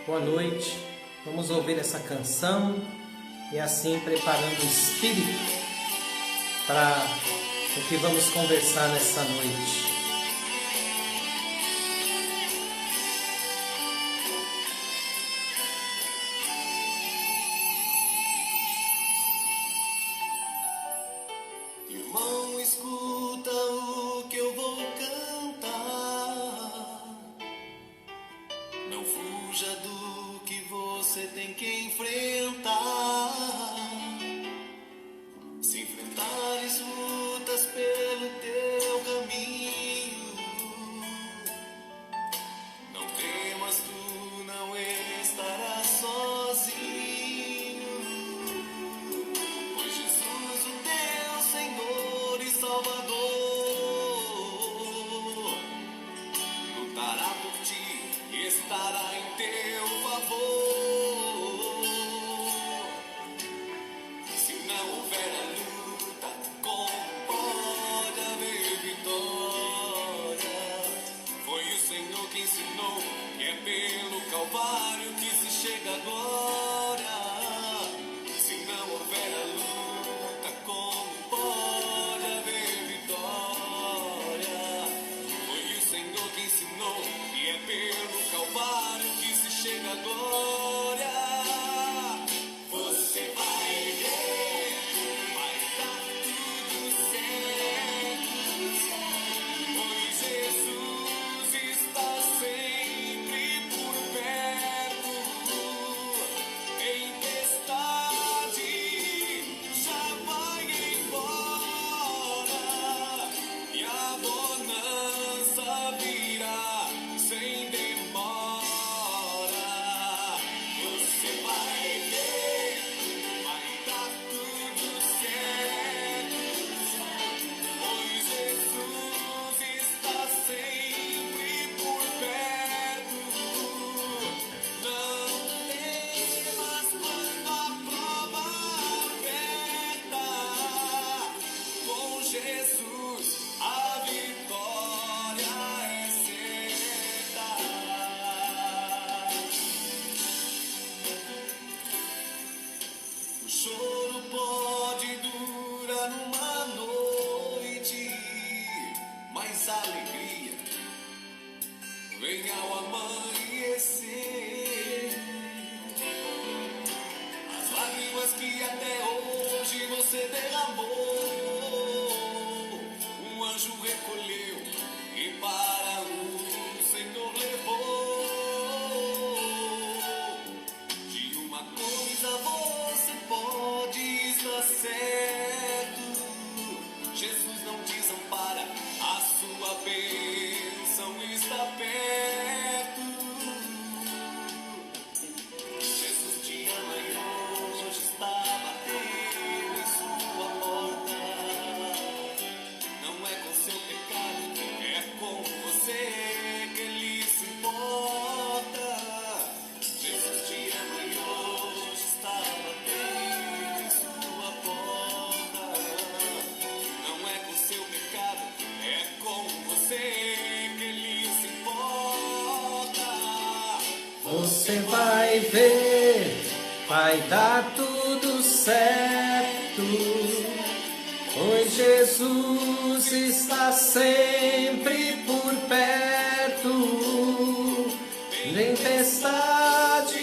Boa noite. Vamos ouvir essa canção e assim preparando o espírito para o que vamos conversar nessa noite. Irmão, escuta o que eu vou cantar. Não fuja do que você tem que enfrentar. Se enfrentares lutas pelo teu caminho, não temas, tu não estarás sozinho. Pois Jesus, o teu Senhor e Salvador, lutará por ti e estará em teu favor. Se não houver a luta, como pode haver vitória? Foi o Senhor que ensinou que é pelo Calvário que se chega agora. Se não houver a luta, como pode haver vitória? Foi o Senhor que ensinou que é pelo Calvário que se chega agora. Você vai ver, vai dar tudo certo, pois Jesus está sempre por perto. Tempestade já vai embora e a bonança virá sem demora. Você vai ver, vai dar tudo certo, pois Jesus está sempre por perto. Não temas quando a prova aperta. Com Jesus a vitória é certa. O choro pode durar uma noite, mas a alegria vem ao amanhecer. As lágrimas que até hoje você derramou, um anjo recolheu e para o Senhor levou. De uma coisa você pode estar certo: Jesus não desampara, a sua bênção está perto. Jesus te ama e hoje está batendo em sua porta. Não é com seu pecado, é com você que ele se importa. Jesus te ama e hoje está batendo em sua porta. Não é com seu pecado, é com você que ele se importa. Você vai ver, vai dar tudo certo, pois Jesus está sempre por perto. Tempestade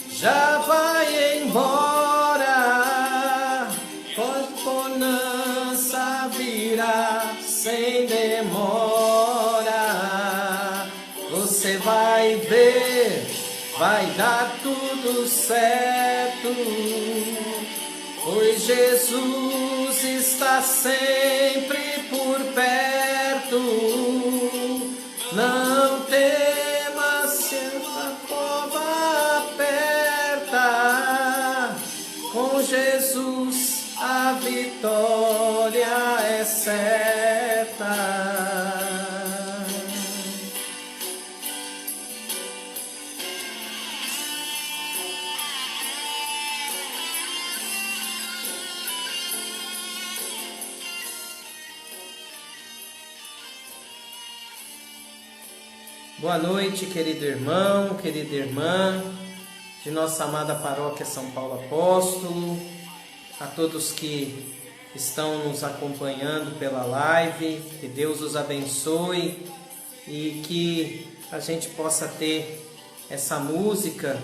já vai embora, pois bonança virá sem demora. Você vai ver, vai dar tudo certo, pois Jesus está sempre por perto. Não temas se a prova aperta, com Jesus a vitória é certa. Boa noite, querido irmão, querida irmã de nossa amada paróquia São Paulo Apóstolo, a todos que estão nos acompanhando pela live, que Deus os abençoe e que a gente possa ter essa música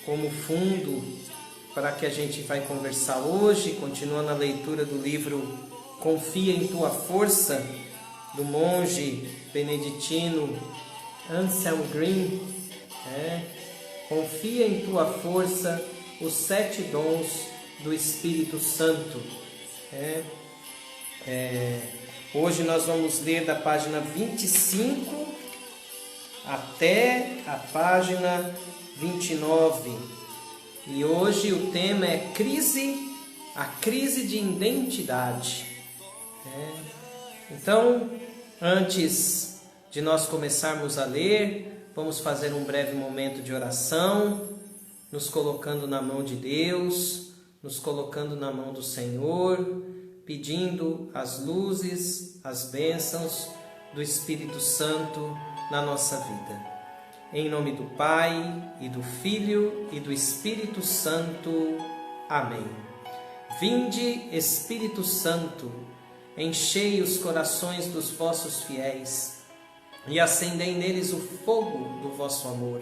como fundo para que a gente vai conversar hoje, continuando a leitura do livro Confia em Tua Força, do monge beneditino Anselm Green. Confia em tua força os 7 dons do Espírito Santo. Hoje nós vamos ler da página 25 até a página 29. E hoje o tema é a crise de identidade. Então, antes de nós começarmos a ler, vamos fazer um breve momento de oração, nos colocando na mão de Deus, nos colocando na mão do Senhor, pedindo as luzes, as bênçãos do Espírito Santo na nossa vida. Em nome do Pai, e do Filho, e do Espírito Santo. Amém. Vinde, Espírito Santo, enchei os corações dos vossos fiéis e acendei neles o fogo do vosso amor.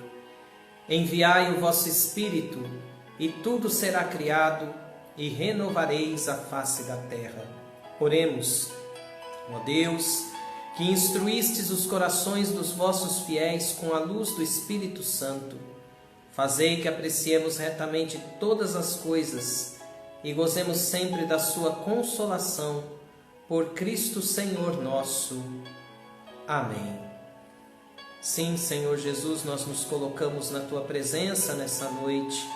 Enviai o vosso Espírito, e tudo será criado, e renovareis a face da terra. Oremos. Ó Deus, que instruístes os corações dos vossos fiéis com a luz do Espírito Santo, fazei que apreciemos retamente todas as coisas e gozemos sempre da sua consolação, por Cristo Senhor nosso. Amém. Sim, Senhor Jesus, nós nos colocamos na Tua presença nessa noite.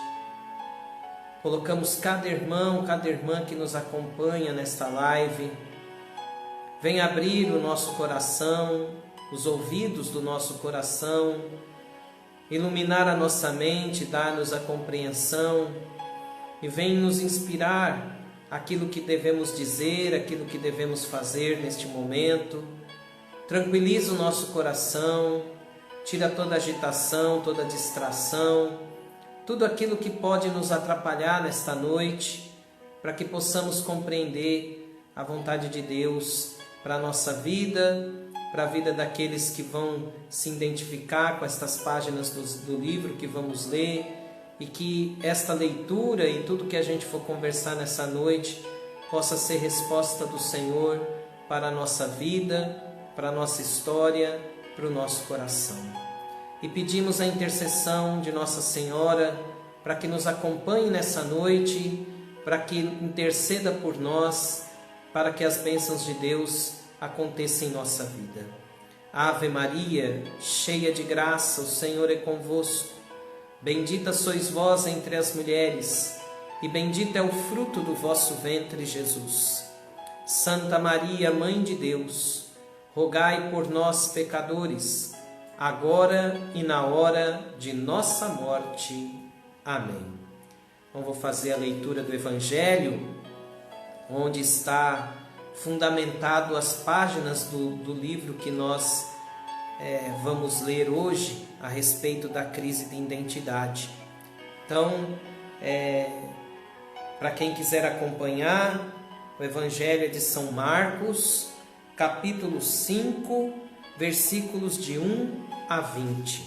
Colocamos cada irmão, cada irmã que nos acompanha nesta live. Vem abrir o nosso coração, os ouvidos do nosso coração, iluminar a nossa mente, dar-nos a compreensão e vem nos inspirar aquilo que devemos dizer, aquilo que devemos fazer neste momento. Tranquiliza o nosso coração, tira toda agitação, toda distração, tudo aquilo que pode nos atrapalhar nesta noite, para que possamos compreender a vontade de Deus para a nossa vida, para a vida daqueles que vão se identificar com estas páginas do livro que vamos ler, e que esta leitura e tudo que a gente for conversar nessa noite possa ser resposta do Senhor para a nossa vida, para a nossa história, para o nosso coração. E pedimos a intercessão de Nossa Senhora para que nos acompanhe nessa noite, para que interceda por nós, para que as bênçãos de Deus aconteçam em nossa vida. Ave Maria, cheia de graça, o Senhor é convosco. Bendita sois vós entre as mulheres, e bendito é o fruto do vosso ventre, Jesus. Santa Maria, Mãe de Deus, rogai por nós, pecadores, agora e na hora de nossa morte. Amém. Então vou fazer a leitura do Evangelho, onde está fundamentado as páginas do livro que nós vamos ler hoje a respeito da crise de identidade. Então, para quem quiser acompanhar, o Evangelho é de São Marcos, capítulo 5, versículos de 1 a 20.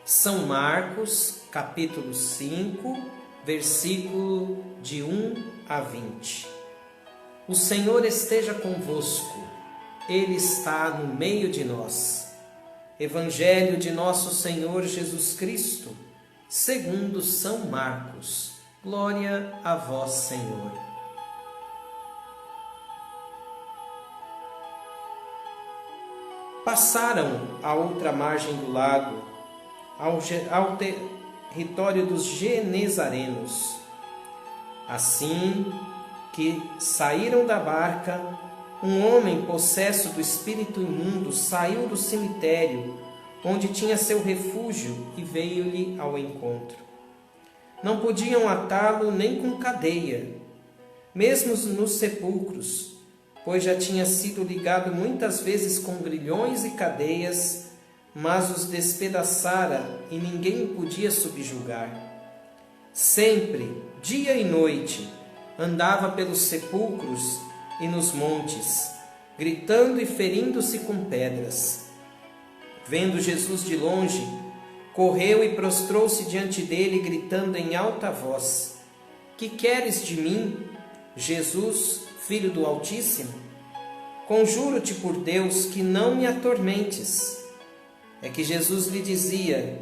São Marcos, capítulo 5, versículo de 1 a 20. O Senhor esteja convosco, Ele está no meio de nós. Evangelho de nosso Senhor Jesus Cristo, segundo São Marcos. Glória a vós, Senhor. Passaram à outra margem do lago, ao território dos Genezarenos. Assim que saíram da barca, um homem possesso do espírito imundo saiu do cemitério, onde tinha seu refúgio, e veio-lhe ao encontro. Não podiam atá-lo nem com cadeia, mesmo nos sepulcros, pois já tinha sido ligado muitas vezes com grilhões e cadeias, mas os despedaçara e ninguém o podia subjugar. Sempre, dia e noite, andava pelos sepulcros e nos montes, gritando e ferindo-se com pedras. Vendo Jesus de longe, correu e prostrou-se diante dele, gritando em alta voz: Que queres de mim, Jesus, Filho do Altíssimo? Conjuro-te por Deus que não me atormentes. É que Jesus lhe dizia: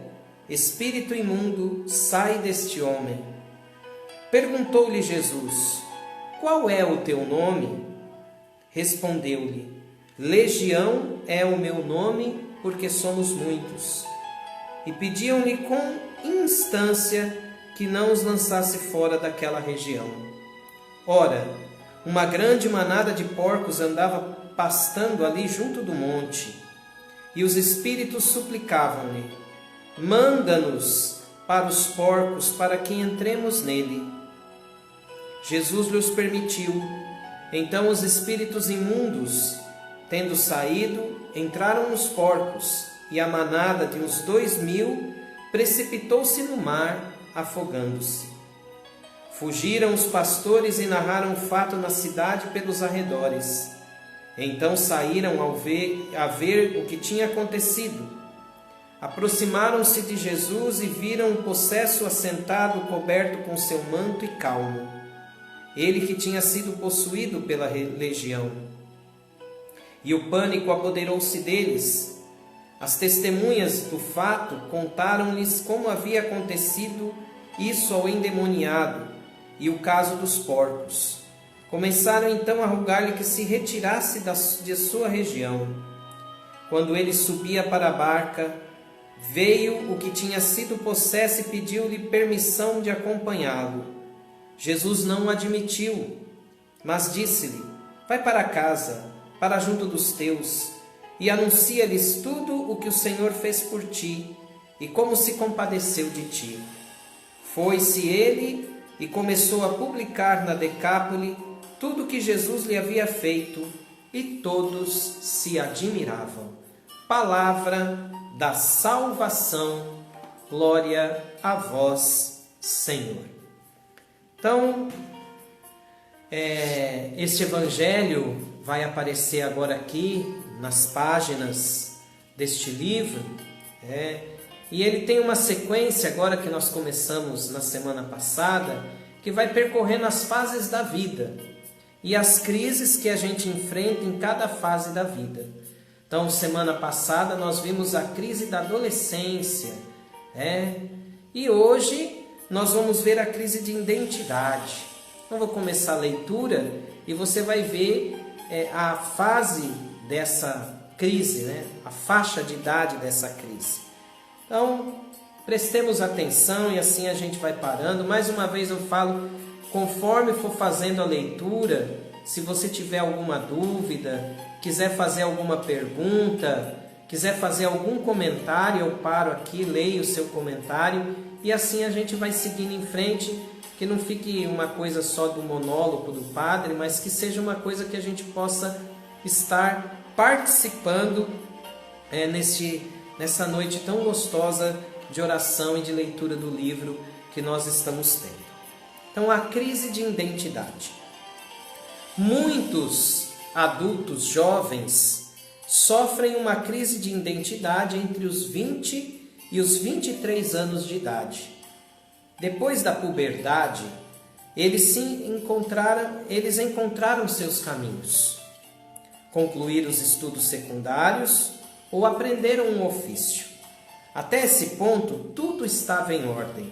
Espírito imundo, sai deste homem. Perguntou-lhe Jesus: Qual é o teu nome? Respondeu-lhe: Legião é o meu nome, porque somos muitos. E pediam-lhe com instância que não os lançasse fora daquela região. Ora, uma grande manada de porcos andava pastando ali junto do monte, e os espíritos suplicavam-lhe: Manda-nos para os porcos, para que entremos nele. Jesus lhes permitiu. Então os espíritos imundos, tendo saído, entraram nos porcos, e a manada de uns 2.000 precipitou-se no mar, afogando-se. Fugiram os pastores e narraram o fato na cidade pelos arredores. Então saíram a ver o que tinha acontecido. Aproximaram-se de Jesus e viram o possesso assentado, coberto com seu manto e calmo. Ele que tinha sido possuído pela legião. E o pânico apoderou-se deles. As testemunhas do fato contaram-lhes como havia acontecido isso ao endemoniado e o caso dos porcos. Começaram então a rogar-lhe que se retirasse de sua região. Quando ele subia para a barca, veio o que tinha sido possesso e pediu-lhe permissão de acompanhá-lo. Jesus não o admitiu, mas disse-lhe: Vai para casa, para junto dos teus, e anuncia-lhes tudo o que o Senhor fez por ti e como se compadeceu de ti. Foi-se ele e começou a publicar na Decápole tudo o que Jesus lhe havia feito, e todos se admiravam. Palavra da salvação, glória a vós, Senhor. Então, este evangelho vai aparecer agora aqui nas páginas deste livro, e ele tem uma sequência agora que nós começamos na semana passada, que vai percorrendo as fases da vida e as crises que a gente enfrenta em cada fase da vida. Então, semana passada nós vimos a crise da adolescência, e hoje nós vamos ver a crise de identidade. Então, vou começar a leitura e você vai ver a fase dessa crise, a faixa de idade dessa crise. Então, prestemos atenção e assim a gente vai parando. Mais uma vez eu falo, conforme for fazendo a leitura, se você tiver alguma dúvida, quiser fazer alguma pergunta, quiser fazer algum comentário, eu paro aqui, leio o seu comentário e assim a gente vai seguindo em frente, que não fique uma coisa só do monólogo do padre, mas que seja uma coisa que a gente possa estar participando nessa noite tão gostosa de oração e de leitura do livro que nós estamos tendo. Então, a crise de identidade. Muitos adultos jovens sofrem uma crise de identidade entre os 20 e os 23 anos de idade. Depois da puberdade, eles encontraram seus caminhos. Concluíram os estudos secundários ou aprenderam um ofício. Até esse ponto, tudo estava em ordem.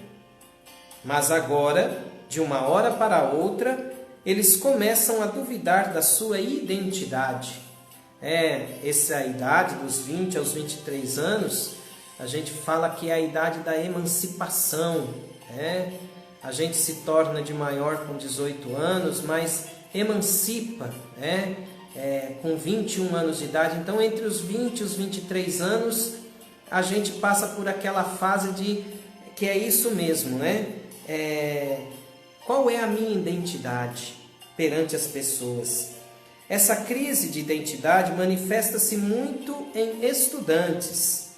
Mas agora, de uma hora para outra, eles começam a duvidar da sua identidade. Essa idade dos 20 aos 23 anos, a gente fala que é a idade da emancipação. A gente se torna de maior com 18 anos, mas emancipa, com 21 anos de idade. Então, entre os 20 e os 23 anos, a gente passa por aquela fase de que é isso mesmo, Qual é a minha identidade perante as pessoas? Essa crise de identidade manifesta-se muito em estudantes.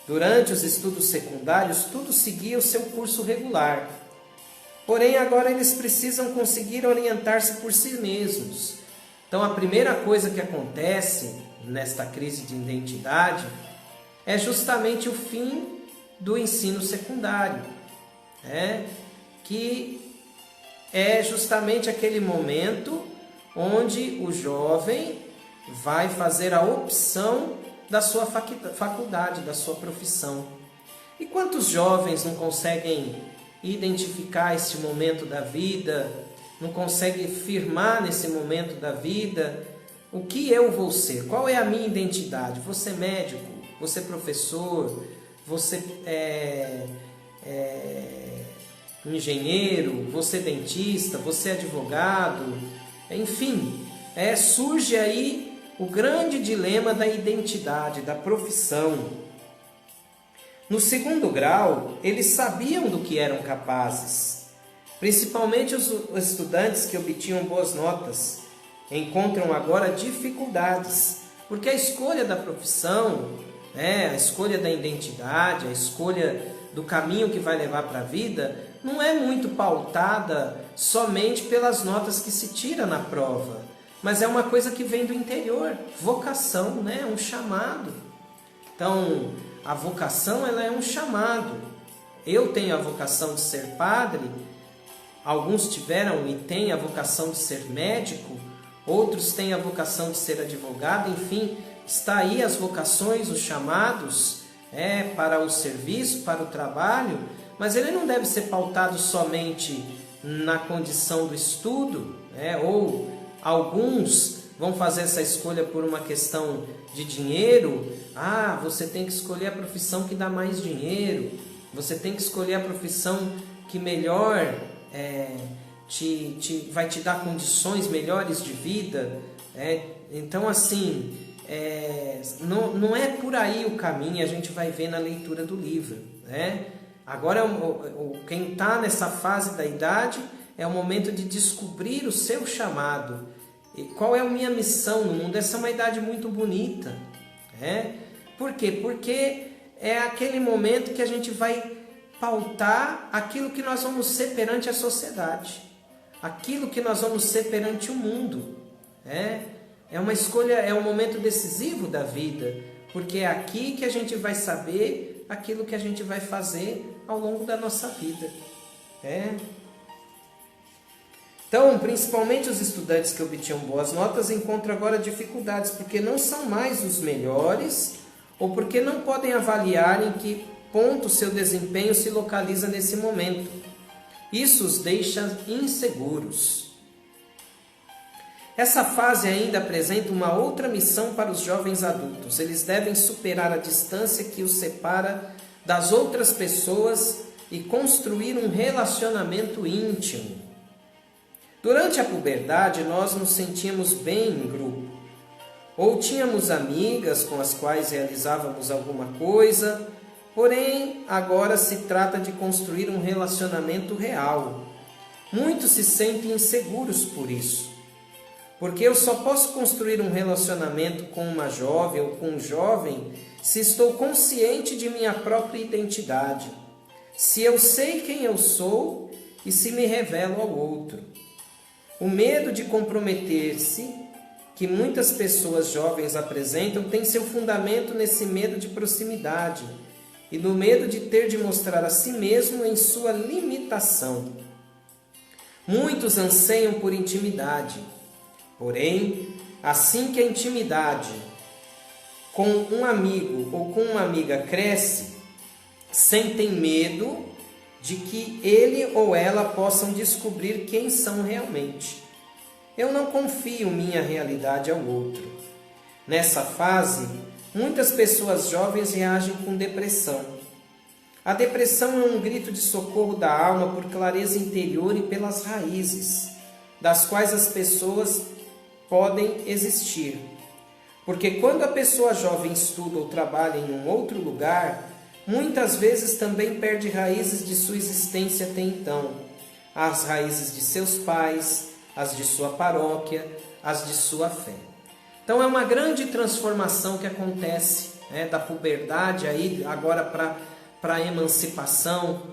Durante os estudos secundários, tudo seguia o seu curso regular. Porém, agora eles precisam conseguir orientar-se por si mesmos. Então, a primeira coisa que acontece nesta crise de identidade é justamente o fim do ensino secundário, que é justamente aquele momento onde o jovem vai fazer a opção da sua faculdade, da sua profissão. E quantos jovens não conseguem identificar este momento da vida, não conseguem firmar nesse momento da vida o que eu vou ser, qual é a minha identidade? Vou ser médico, vou ser professor, vou ser engenheiro, vou ser dentista, vou ser advogado, enfim, surge aí o grande dilema da identidade, da profissão. No segundo grau, eles sabiam do que eram capazes. Principalmente os estudantes que obtinham boas notas encontram agora dificuldades, porque a escolha da profissão, a escolha da identidade, a escolha do caminho que vai levar para a vida, não é muito pautada somente pelas notas que se tira na prova, mas é uma coisa que vem do interior, vocação, um chamado. Então, a vocação ela é um chamado. Eu tenho a vocação de ser padre, alguns tiveram e têm a vocação de ser médico, outros têm a vocação de ser advogado, enfim, está aí as vocações, os chamados para o serviço, para o trabalho, mas ele não deve ser pautado somente na condição do estudo, ou alguns vão fazer essa escolha por uma questão de dinheiro. Você tem que escolher a profissão que dá mais dinheiro, você tem que escolher a profissão que melhor vai te dar condições melhores de vida. Então, assim, não é por aí o caminho, a gente vai ver na leitura do livro. Agora, quem está nessa fase da idade é o momento de descobrir o seu chamado. E qual é a minha missão no mundo? Essa é uma idade muito bonita. Por quê? Porque é aquele momento que a gente vai pautar aquilo que nós vamos ser perante a sociedade, aquilo que nós vamos ser perante o mundo. É uma escolha, é um momento decisivo da vida, porque é aqui que a gente vai saber aquilo que a gente vai fazer ao longo da nossa vida. Então, principalmente os estudantes que obtinham boas notas encontram agora dificuldades, porque não são mais os melhores, ou porque não podem avaliar em que ponto seu desempenho se localiza nesse momento. Isso os deixa inseguros. Essa fase ainda apresenta uma outra missão para os jovens adultos. Eles devem superar a distância que os separa das outras pessoas e construir um relacionamento íntimo. Durante a puberdade, nós nos sentíamos bem em grupo. Ou tínhamos amigas com as quais realizávamos alguma coisa, porém, agora se trata de construir um relacionamento real. Muitos se sentem inseguros por isso, porque eu só posso construir um relacionamento com uma jovem ou com um jovem se estou consciente de minha própria identidade, se eu sei quem eu sou e se me revelo ao outro. O medo de comprometer-se que muitas pessoas jovens apresentam tem seu fundamento nesse medo de proximidade e no medo de ter de mostrar a si mesmo em sua limitação. Muitos anseiam por intimidade, porém, assim que a intimidade com um amigo ou com uma amiga cresce, sentem medo de que ele ou ela possam descobrir quem são realmente. Eu não confio minha realidade ao outro. Nessa fase, muitas pessoas jovens reagem com depressão. A depressão é um grito de socorro da alma por clareza interior e pelas raízes, das quais as pessoas podem existir. Porque quando a pessoa jovem estuda ou trabalha em um outro lugar, muitas vezes também perde raízes de sua existência até então. As raízes de seus pais, as de sua paróquia, as de sua fé. Então é uma grande transformação que acontece, da puberdade aí agora para a emancipação,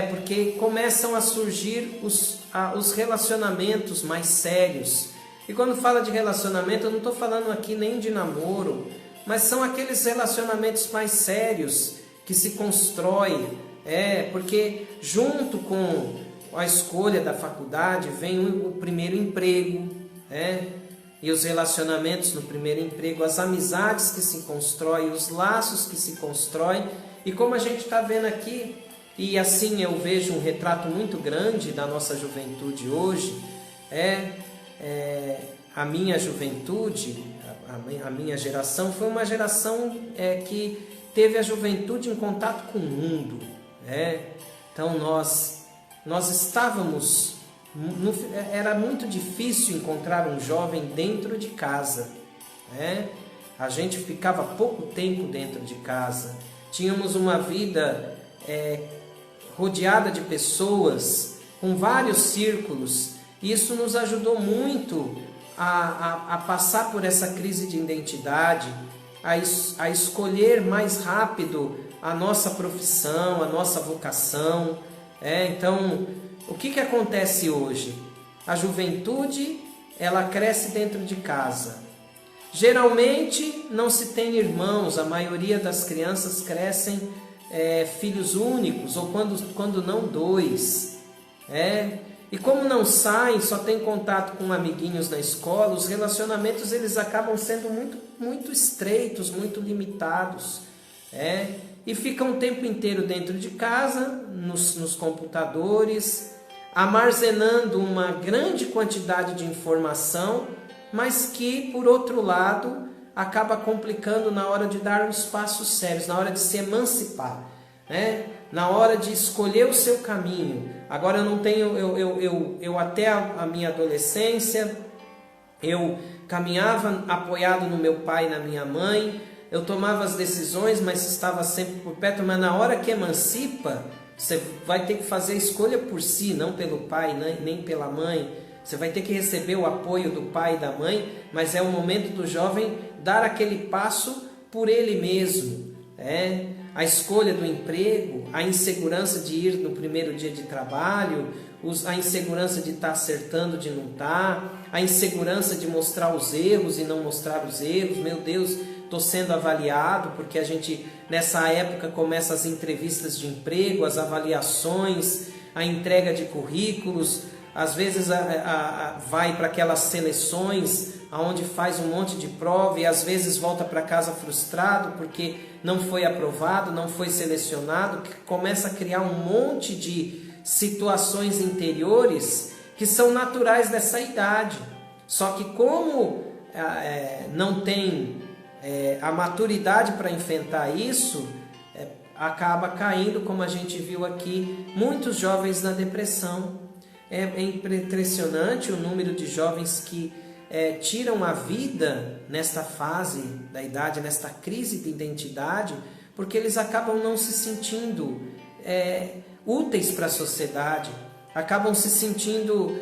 porque começam a surgir os relacionamentos mais sérios. E quando fala de relacionamento, eu não estou falando aqui nem de namoro, mas são aqueles relacionamentos mais sérios que se constroem, porque junto com a escolha da faculdade vem o primeiro emprego, e os relacionamentos no primeiro emprego, as amizades que se constroem, os laços que se constroem, e como a gente está vendo aqui, e assim eu vejo um retrato muito grande da nossa juventude hoje, a minha juventude, a minha geração foi uma geração que teve a juventude em contato com o mundo, então nós estávamos, era muito difícil encontrar um jovem dentro de casa, a gente ficava pouco tempo dentro de casa, tínhamos uma vida rodeada de pessoas, com vários círculos, e isso nos ajudou muito a passar por essa crise de identidade, a escolher mais rápido a nossa profissão, a nossa vocação. Então, o que acontece hoje? A juventude, ela cresce dentro de casa. Geralmente não se tem irmãos, a maioria das crianças crescem filhos únicos, ou quando não dois. E como não saem, só tem contato com amiguinhos na escola, os relacionamentos eles acabam sendo muito, muito estreitos, muito limitados. E ficam o tempo inteiro dentro de casa, nos computadores, armazenando uma grande quantidade de informação, mas que, por outro lado, acaba complicando na hora de dar os passos sérios, na hora de se emancipar, na hora de escolher o seu caminho. Agora eu não tenho, eu até a minha adolescência, eu caminhava apoiado no meu pai e na minha mãe, eu tomava as decisões, mas estava sempre por perto, mas na hora que emancipa, você vai ter que fazer a escolha por si, não pelo pai, nem pela mãe. Você vai ter que receber o apoio do pai e da mãe, mas é o momento do jovem dar aquele passo por ele mesmo. A escolha do emprego, a insegurança de ir no primeiro dia de trabalho, a insegurança de estar acertando, de não estar, a insegurança de mostrar os erros e não mostrar os erros. Meu Deus, estou sendo avaliado, porque a gente nessa época começa as entrevistas de emprego, as avaliações, a entrega de currículos, às vezes vai para aquelas seleções onde faz um monte de prova e às vezes volta para casa frustrado porque não foi aprovado, não foi selecionado, que começa a criar um monte de situações interiores que são naturais dessa idade. Só que como não tem a maturidade para enfrentar isso, acaba caindo, como a gente viu aqui, muitos jovens na depressão. É impressionante o número de jovens que tiram a vida nesta fase da idade, nesta crise de identidade, porque eles acabam não se sentindo úteis para a sociedade, acabam se sentindo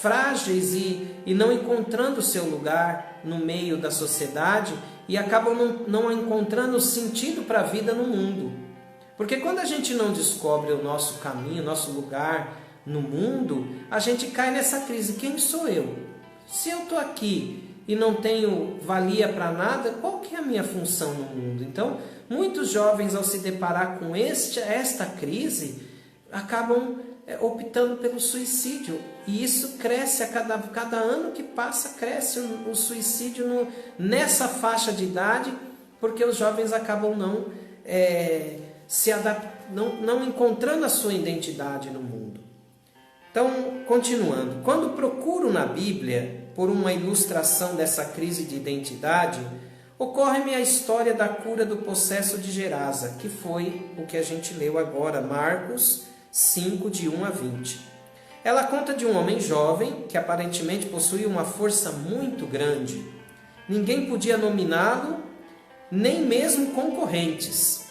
frágeis e não encontrando o seu lugar no meio da sociedade e acabam não encontrando sentido para a vida no mundo. Porque quando a gente não descobre o nosso caminho, o nosso lugar no mundo, a gente cai nessa crise. Quem sou eu? Se eu estou aqui e não tenho valia para nada, qual que é a minha função no mundo? Então, muitos jovens, ao se deparar com esta crise, acabam optando pelo suicídio. E isso cresce a cada ano que passa, cresce o suicídio nessa faixa de idade, porque os jovens acabam não encontrando a sua identidade no mundo. Então, continuando, quando procuro na Bíblia por uma ilustração dessa crise de identidade, ocorre-me a história da cura do possesso de Gerasa, que foi o que a gente leu agora, Marcos 5, de 1 a 20. Ela conta de um homem jovem que aparentemente possuía uma força muito grande. Ninguém podia nominá-lo, nem mesmo concorrentes.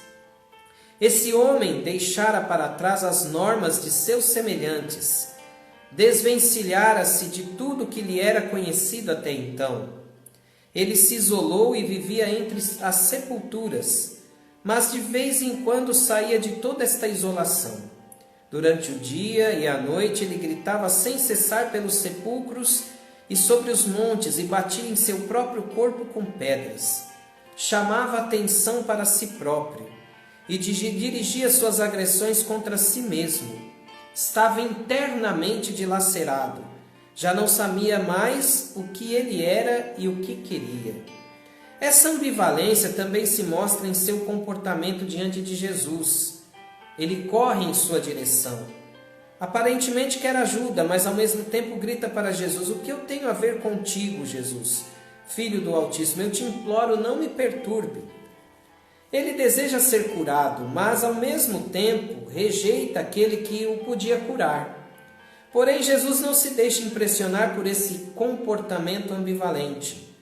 Esse homem deixara para trás as normas de seus semelhantes. Desvencilhara-se de tudo que lhe era conhecido até então. Ele se isolou e vivia entre as sepulturas, mas de vez em quando saía de toda esta isolação. Durante o dia e a noite ele gritava sem cessar pelos sepulcros e sobre os montes e batia em seu próprio corpo com pedras. Chamava atenção para si próprio e dirigia suas agressões contra si mesmo. Estava internamente dilacerado. Já não sabia mais o que ele era e o que queria. Essa ambivalência também se mostra em seu comportamento diante de Jesus. Ele corre em sua direção. Aparentemente quer ajuda, mas ao mesmo tempo grita para Jesus: o que eu tenho a ver contigo, Jesus? Filho do Altíssimo, eu te imploro, não me perturbe. Ele deseja ser curado, mas ao mesmo tempo rejeita aquele que o podia curar. Porém, Jesus não se deixa impressionar por esse comportamento ambivalente.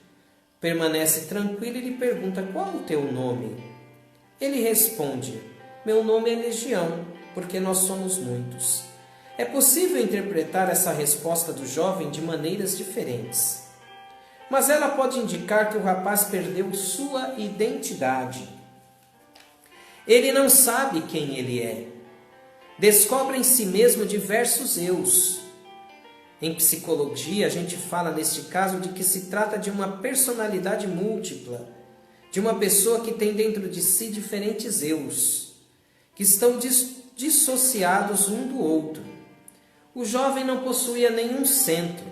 Permanece tranquilo e lhe pergunta: qual o teu nome? Ele responde: meu nome é Legião, porque nós somos muitos. É possível interpretar essa resposta do jovem de maneiras diferentes, mas ela pode indicar que o rapaz perdeu sua identidade. Ele não sabe quem ele é. Descobre em si mesmo diversos eus. Em psicologia, a gente fala neste caso de que se trata de uma personalidade múltipla, de uma pessoa que tem dentro de si diferentes eus, que estão dissociados um do outro. O jovem não possuía nenhum centro.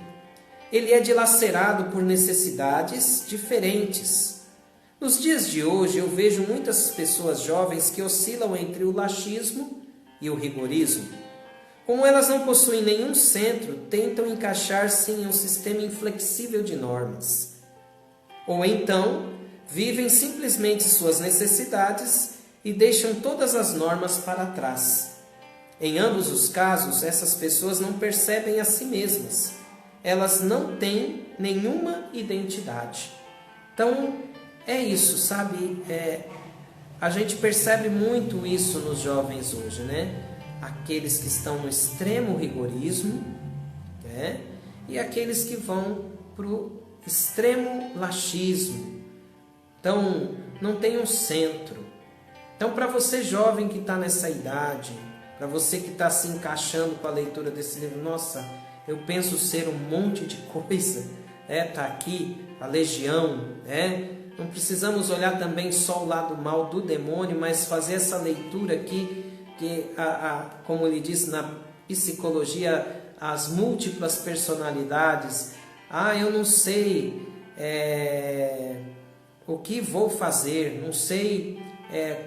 Ele é dilacerado por necessidades diferentes. Nos dias de hoje, eu vejo muitas pessoas jovens que oscilam entre o laxismo e o rigorismo. Como elas não possuem nenhum centro, tentam encaixar-se em um sistema inflexível de normas. Ou então, vivem simplesmente suas necessidades e deixam todas as normas para trás. Em ambos os casos, essas pessoas não percebem a si mesmas. Elas não têm nenhuma identidade. Então, é isso, sabe? A gente percebe muito isso nos jovens hoje, né? Aqueles que estão no extremo rigorismo, né? E aqueles que vão para o extremo laxismo. Então, não tem um centro. Então, para você jovem que está nessa idade, para você que está se encaixando com a leitura desse livro, nossa, eu penso ser um monte de coisa, tá aqui a legião, Não precisamos olhar também só o lado mal do demônio, mas fazer essa leitura aqui, que, como ele diz na psicologia, as múltiplas personalidades. Eu não sei o que vou fazer, não sei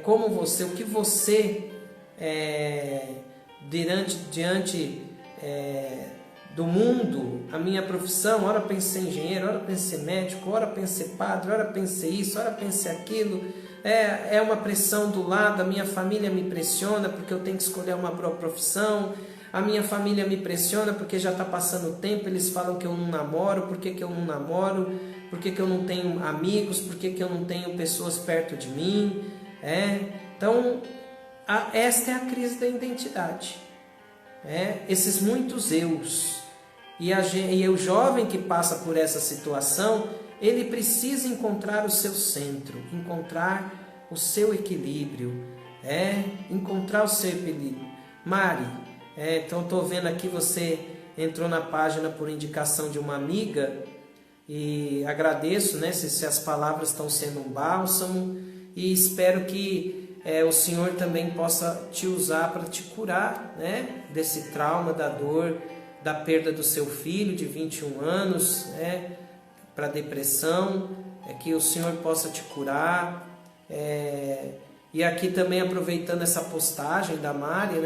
como você, o que você, diante do mundo, a minha profissão, ora pensei em engenheiro, ora pensei médico, ora pensei padre, ora pensei isso, ora pensei aquilo, é uma pressão do lado, a minha família me pressiona porque eu tenho que escolher uma boa profissão, a minha família me pressiona porque já está passando o tempo, eles falam que eu não namoro, por que eu não namoro, por que eu não tenho amigos, por que eu não tenho pessoas perto de mim, Então, esta é a crise da identidade, esses muitos eus. E o jovem que passa por essa situação, ele precisa encontrar o seu centro, encontrar o seu equilíbrio, encontrar o seu equilíbrio. Mari, então estou vendo aqui, você entrou na página por indicação de uma amiga, e agradeço, se as palavras estão sendo um bálsamo, e espero que o Senhor também possa te usar para te curar, desse trauma, da dor, da perda do seu filho de 21 anos, para depressão, que o Senhor possa te curar. E aqui também, aproveitando essa postagem da Mari,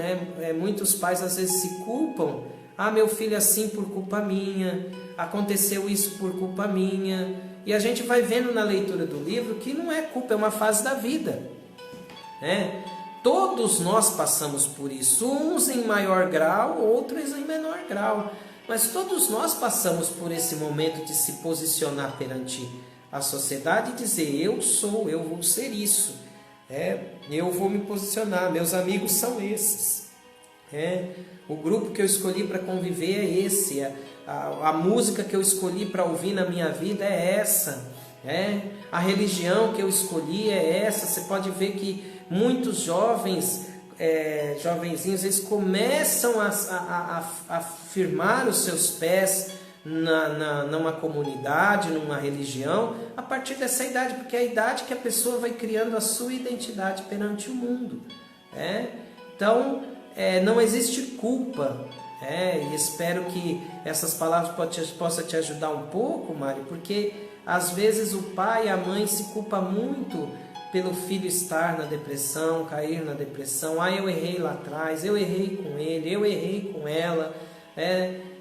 muitos pais às vezes se culpam. Meu filho é assim por culpa minha, aconteceu isso por culpa minha. E a gente vai vendo na leitura do livro que não é culpa, é uma fase da vida, Todos nós passamos por isso, uns em maior grau, outros em menor grau, mas todos nós passamos por esse momento de se posicionar perante a sociedade e dizer: eu vou ser isso, eu vou me posicionar, meus amigos são esses, O grupo que eu escolhi para conviver é esse, a música que eu escolhi para ouvir na minha vida é essa, a religião que eu escolhi é essa. Você pode ver que muitos jovenzinhos, eles começam a firmar os seus pés numa comunidade, numa religião, a partir dessa idade, porque é a idade que a pessoa vai criando a sua identidade perante o mundo. Então, não existe culpa, e espero que essas palavras possam te ajudar um pouco, Mário, porque às vezes o pai e a mãe se culpam muito pelo filho estar na depressão, cair na depressão. Eu errei lá atrás, eu errei com ele, eu errei com ela.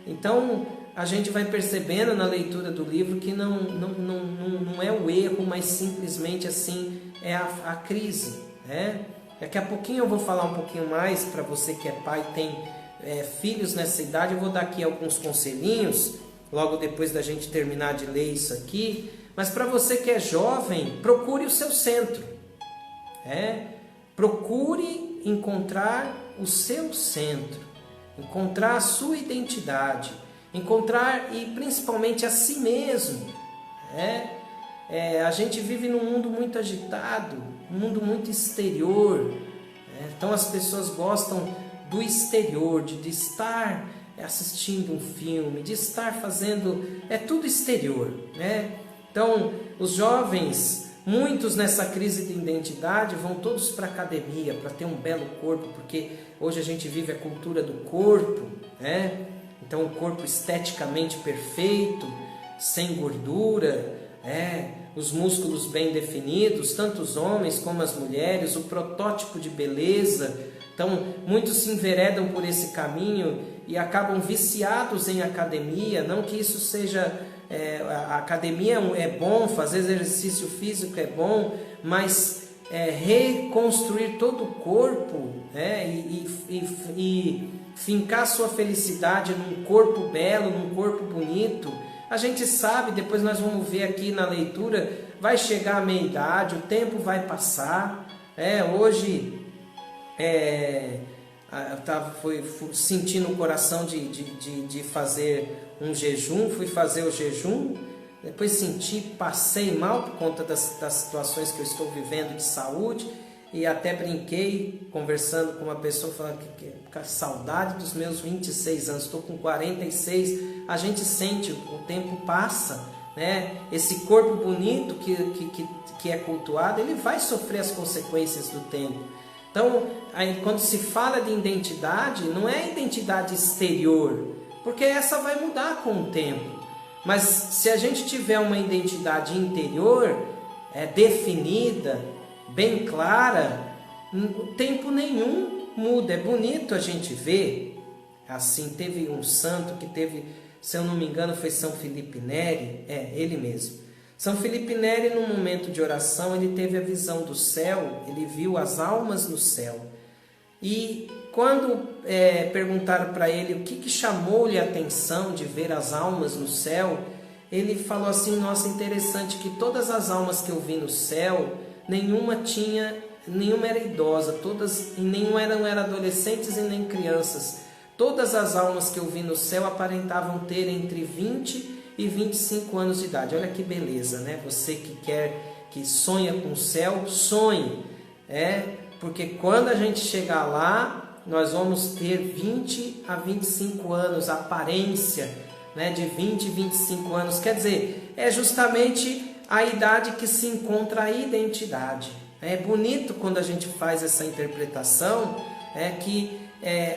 Então, a gente vai percebendo na leitura do livro que não é o erro, mas simplesmente assim é a crise. Daqui a pouquinho eu vou falar um pouquinho mais para você que é pai e tem filhos nessa idade. Eu vou dar aqui alguns conselhinhos, logo depois da gente terminar de ler isso aqui. Mas para você que é jovem, procure o seu centro. Procure encontrar o seu centro, encontrar a sua identidade, encontrar e principalmente a si mesmo. A gente vive num mundo muito agitado, um mundo muito exterior. Então as pessoas gostam do exterior, de estar assistindo um filme, de estar fazendo... tudo exterior. Então os jovens, muitos nessa crise de identidade, vão todos para a academia para ter um belo corpo, porque hoje a gente vive a cultura do corpo. Então o corpo esteticamente perfeito, sem gordura, os músculos bem definidos, tanto os homens como as mulheres, o protótipo de beleza. Então muitos se enveredam por esse caminho e acabam viciados em academia. Não que isso seja... a academia é bom, fazer exercício físico é bom, mas reconstruir todo o corpo, e fincar sua felicidade num corpo belo, num corpo bonito. A gente sabe, depois nós vamos ver aqui na leitura, vai chegar a meia-idade, o tempo vai passar. Hoje fui sentindo o coração de fazer um jejum, fui fazer o jejum, depois passei mal por conta das situações que eu estou vivendo de saúde, e até brinquei conversando com uma pessoa, falando que a saudade dos meus 26 anos, estou com 46, a gente sente, o tempo passa, esse corpo bonito que é cultuado, ele vai sofrer as consequências do tempo. Então, aí, quando se fala de identidade, não é identidade exterior, porque essa vai mudar com o tempo. Mas se a gente tiver uma identidade interior, definida, bem clara, tempo nenhum muda. É bonito a gente ver. Assim, teve um santo que teve, se eu não me engano, foi São Felipe Neri, ele mesmo. São Felipe Neri, num momento de oração, ele teve a visão do céu, ele viu as almas no céu. E quando perguntaram para ele o que chamou-lhe a atenção de ver as almas no céu, ele falou assim: nossa, interessante que todas as almas que eu vi no céu, nenhuma era idosa, nenhuma eram adolescentes e nem crianças. Todas as almas que eu vi no céu aparentavam ter entre 20 e 25 anos de idade. Olha que beleza, né? Você que sonha com o céu, sonhe. Porque quando a gente chegar lá, nós vamos ter 20 a 25 anos, a aparência, de 20 a 25 anos. Quer dizer, é justamente a idade que se encontra a identidade. É bonito quando a gente faz essa interpretação, que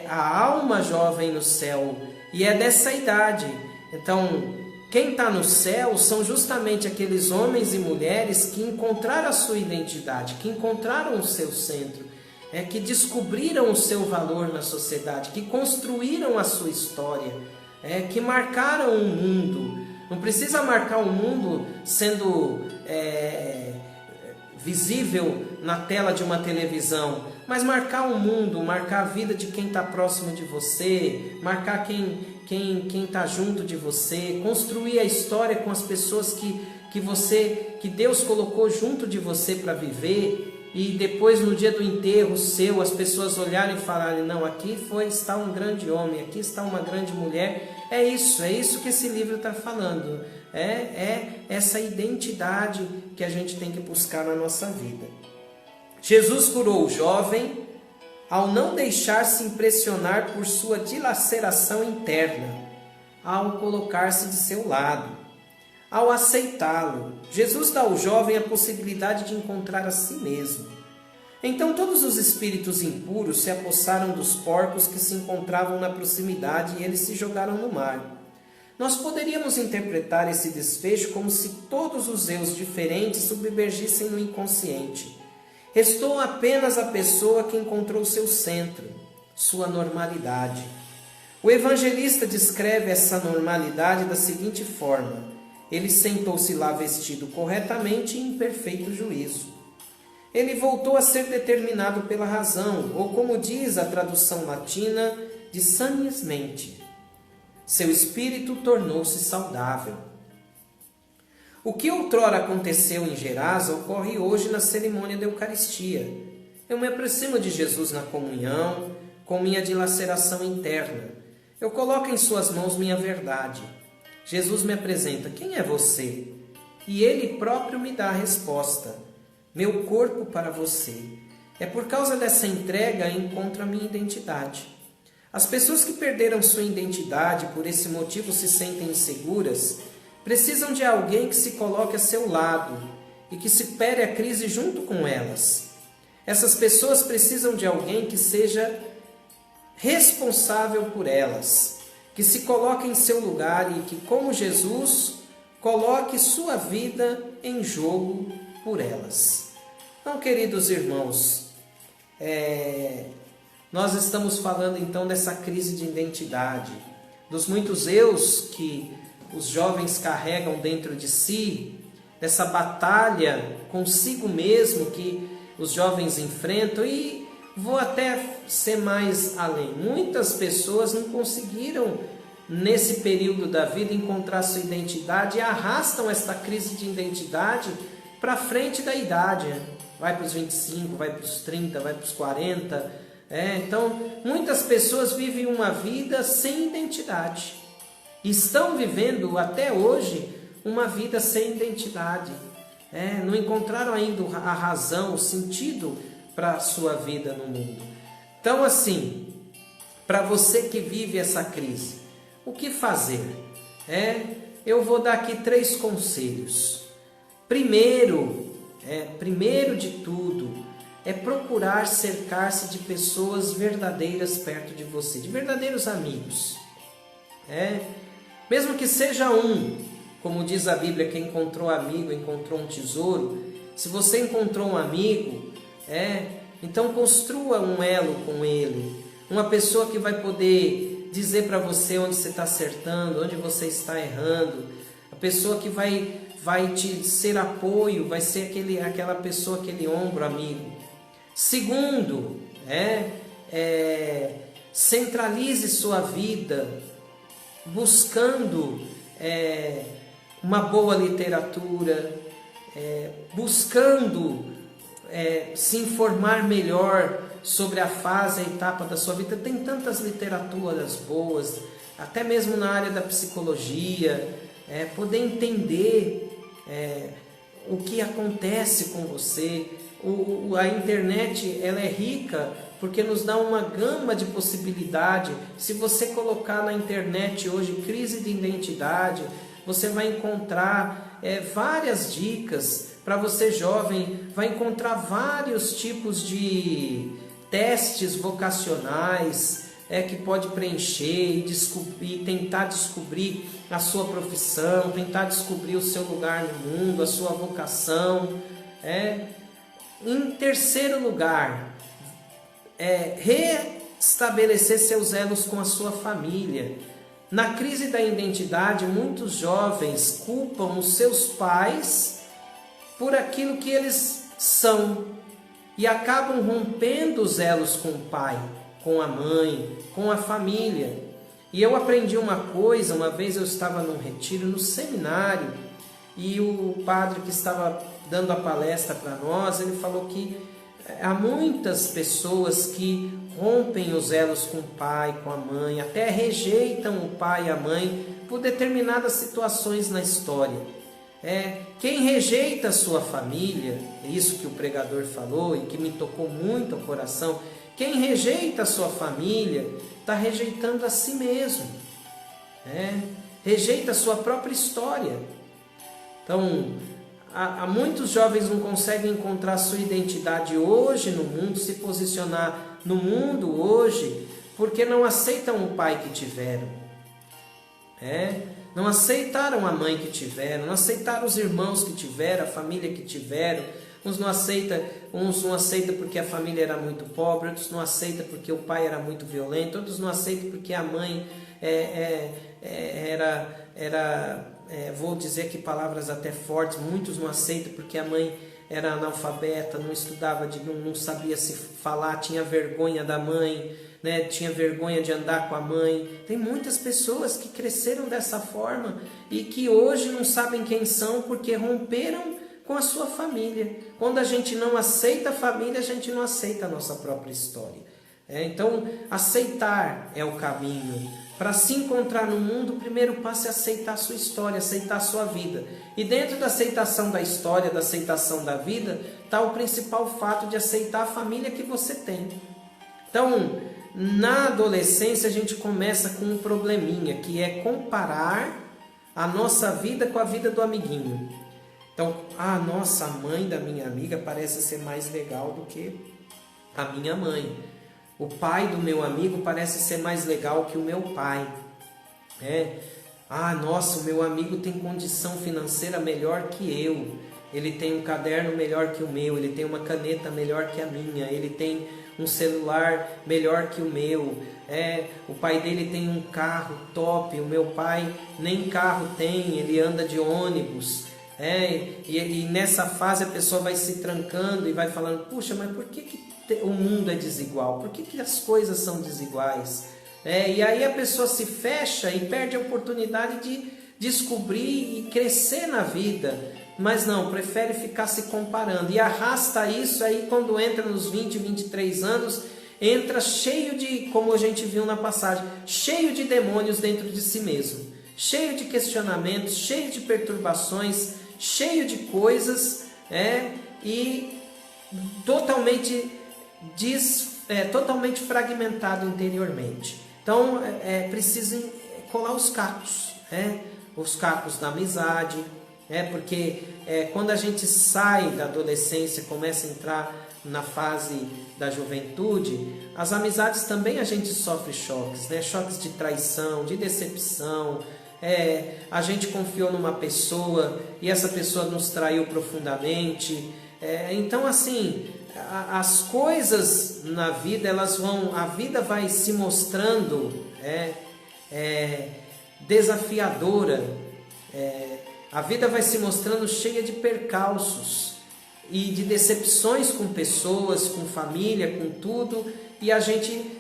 a alma jovem no céu, e é dessa idade. Então, quem está no céu são justamente aqueles homens e mulheres que encontraram a sua identidade, que encontraram o seu centro, que descobriram o seu valor na sociedade, que construíram a sua história, que marcaram o mundo. Não precisa marcar o mundo sendo visível na tela de uma televisão, mas marcar o mundo, marcar a vida de quem está próximo de você, marcar quem está junto de você, construir a história com as pessoas que Deus colocou junto de você para viver. e depois no dia do enterro seu as pessoas olharem e falarem, não, aqui está um grande homem, aqui está uma grande mulher. É isso que esse livro está falando. É essa identidade que a gente tem que buscar na nossa vida. Jesus curou o jovem ao não deixar-se impressionar por sua dilaceração interna, ao colocar-se de seu lado, ao aceitá-lo. Jesus dá ao jovem a possibilidade de encontrar a si mesmo. Então todos os espíritos impuros se apossaram dos porcos que se encontravam na proximidade e eles se jogaram no mar. Nós poderíamos interpretar esse desfecho como se todos os eus diferentes submergissem no inconsciente. Restou apenas a pessoa que encontrou seu centro, sua normalidade. O evangelista descreve essa normalidade da seguinte forma: ele sentou-se lá vestido corretamente e em perfeito juízo. Ele voltou a ser determinado pela razão, ou como diz a tradução latina, de sanies mente. Seu espírito tornou-se saudável. O que outrora aconteceu em Gerasa ocorre hoje na cerimônia da Eucaristia. Eu me aproximo de Jesus na comunhão, com minha dilaceração interna. Eu coloco em suas mãos minha verdade. Jesus me apresenta, quem é você? E Ele próprio me dá a resposta, meu corpo para você. É por causa dessa entrega que encontro a minha identidade. As pessoas que perderam sua identidade, por esse motivo se sentem inseguras, precisam de alguém que se coloque a seu lado e que supere a crise junto com elas. Essas pessoas precisam de alguém que seja responsável por elas, que se coloque em seu lugar e que, como Jesus, coloque sua vida em jogo por elas. Então, queridos irmãos, nós estamos falando então dessa crise de identidade, dos muitos eus que os jovens carregam dentro de si, dessa batalha consigo mesmo que os jovens enfrentam. E vou até ser mais além. Muitas pessoas não conseguiram, nesse período da vida, encontrar sua identidade e arrastam esta crise de identidade para frente da idade. Vai para os 25, vai para os 30, vai para os 40. Então, muitas pessoas vivem uma vida sem identidade. Estão vivendo até hoje uma vida sem identidade. Não encontraram ainda a razão, o sentido para a sua vida no mundo. Então, assim, para você que vive essa crise, o que fazer? Eu vou dar aqui 3 conselhos. Primeiro de tudo, é procurar cercar-se de pessoas verdadeiras perto de você, de verdadeiros amigos. Mesmo que seja como diz a Bíblia, quem encontrou amigo encontrou um tesouro. Se você encontrou um amigo, então construa um elo com ele. Uma pessoa que vai poder dizer para você onde você está acertando, onde você está errando. A pessoa que vai te ser apoio, vai ser aquela pessoa, aquele ombro amigo. Segundo, centralize sua vida buscando uma boa literatura, buscando se informar melhor sobre a fase, a etapa da sua vida. Tem tantas literaturas boas, até mesmo na área da psicologia, poder entender o que acontece com você. A internet, ela é rica porque nos dá uma gama de possibilidade. Se você colocar na internet hoje crise de identidade, você vai encontrar várias dicas para você jovem, vai encontrar vários tipos de testes vocacionais que pode preencher e tentar descobrir a sua profissão, tentar descobrir o seu lugar no mundo, a sua vocação. Em terceiro lugar, restabelecer seus elos com a sua família. Na crise da identidade, muitos jovens culpam os seus pais por aquilo que eles são e acabam rompendo os elos com o pai, com a mãe, com a família. E eu aprendi uma coisa, uma vez eu estava num retiro, no seminário, e o padre que estava dando a palestra para nós, ele falou que há muitas pessoas que rompem os elos com o pai, com a mãe, até rejeitam o pai e a mãe por determinadas situações na história. Quem rejeita a sua família, é isso que o pregador falou e que me tocou muito ao coração, quem rejeita a sua família está rejeitando a si mesmo, rejeita a sua própria história. Então, há muitos jovens não conseguem encontrar sua identidade hoje no mundo, se posicionar no mundo hoje, porque não aceitam o pai que tiveram, não aceitaram a mãe que tiveram, não aceitaram os irmãos que tiveram, a família que tiveram. Uns não aceitam porque a família era muito pobre, outros não aceitam porque o pai era muito violento, outros não aceitam porque a mãe vou dizer aqui palavras até fortes, muitos não aceitam porque a mãe era analfabeta, não estudava, não sabia se falar, tinha vergonha da mãe, tinha vergonha de andar com a mãe. Tem muitas pessoas que cresceram dessa forma e que hoje não sabem quem são porque romperam com a sua família. Quando a gente não aceita a família, a gente não aceita a nossa própria história. Então, aceitar é o caminho. Para se encontrar no mundo, o primeiro passo é aceitar a sua história, aceitar a sua vida. E dentro da aceitação da história, da aceitação da vida, está o principal fato de aceitar a família que você tem. Então, na adolescência, a gente começa com um probleminha, que é comparar a nossa vida com a vida do amiguinho. Então, nossa, a mãe da minha amiga parece ser mais legal do que a minha mãe. O pai do meu amigo parece ser mais legal que o meu pai. Nossa, o meu amigo tem condição financeira melhor que eu. Ele tem um caderno melhor que o meu. Ele tem uma caneta melhor que a minha. Ele tem um celular melhor que o meu. O pai dele tem um carro top. O meu pai nem carro tem. Ele anda de ônibus. E nessa fase a pessoa vai se trancando e vai falando: puxa, mas por que o mundo é desigual? Por que as coisas são desiguais? E aí a pessoa se fecha e perde a oportunidade de descobrir e crescer na vida. Mas não, prefere ficar se comparando e arrasta isso. Aí quando entra nos 20, 23 anos, entra cheio de, como a gente viu na passagem, cheio de demônios dentro de si mesmo, cheio de questionamentos, cheio de perturbações, cheio de coisas, e totalmente fragmentado interiormente. Então é preciso colar os cacos da amizade, porque quando a gente sai da adolescência, começa a entrar na fase da juventude, as amizades também a gente sofre choques, choques de traição, de decepção. A gente confiou numa pessoa e essa pessoa nos traiu profundamente. Então, assim, as coisas na vida, a vida vai se mostrando desafiadora. A vida vai se mostrando cheia de percalços e de decepções com pessoas, com família, com tudo. E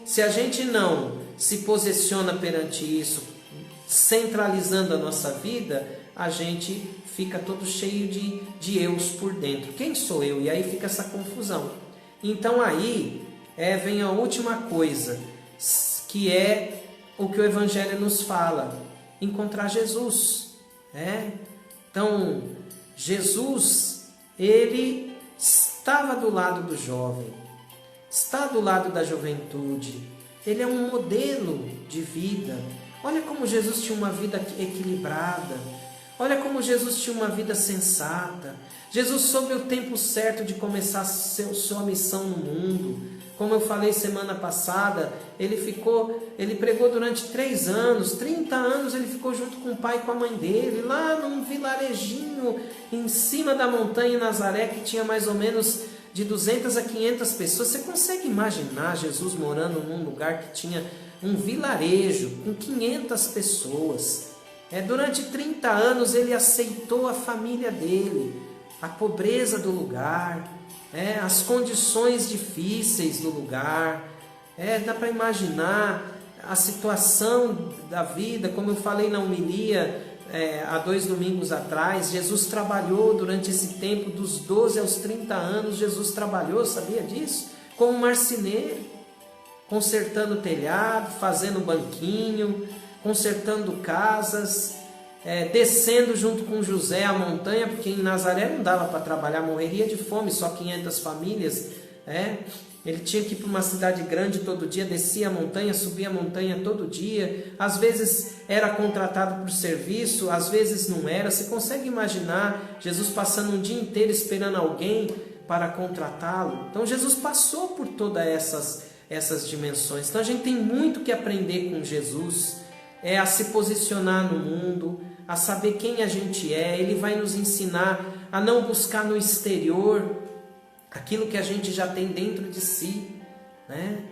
se a gente não se posiciona perante isso, centralizando a nossa vida, a gente fica todo cheio de eus por dentro. Quem sou eu? E aí fica essa confusão. Então aí vem a última coisa, que é o que o Evangelho nos fala: encontrar Jesus. Então, Jesus, ele estava do lado do jovem, está do lado da juventude, ele é um modelo de vida. Olha como Jesus tinha uma vida equilibrada. Olha como Jesus tinha uma vida sensata. Jesus soube o tempo certo de começar sua missão no mundo. Como eu falei semana passada, ele pregou durante 3 anos, 30 anos ele ficou junto com o pai e com a mãe dele, lá num vilarejinho em cima da montanha em Nazaré, que tinha mais ou menos de 200 a 500 pessoas. Você consegue imaginar Jesus morando num lugar que tinha um vilarejo com 500 pessoas? Durante 30 anos ele aceitou a família dele, a pobreza do lugar, as condições difíceis do lugar. Dá para imaginar a situação da vida, como eu falei na homilia, há 2 domingos atrás, Jesus trabalhou durante esse tempo, dos 12 aos 30 anos, Jesus trabalhou, sabia disso? Como marceneiro, consertando telhado, fazendo banquinho, consertando casas, descendo junto com José a montanha, porque em Nazaré não dava para trabalhar, morreria de fome, só 500 famílias, Ele tinha que ir para uma cidade grande todo dia, descia a montanha, subia a montanha todo dia. Às vezes era contratado por serviço, às vezes não era. Você consegue imaginar Jesus passando um dia inteiro esperando alguém para contratá-lo? Então Jesus passou por todas essas dimensões. Então a gente tem muito que aprender com Jesus, a se posicionar no mundo, a saber quem a gente é. Ele vai nos ensinar a não buscar no exterior aquilo que a gente já tem dentro de si, né?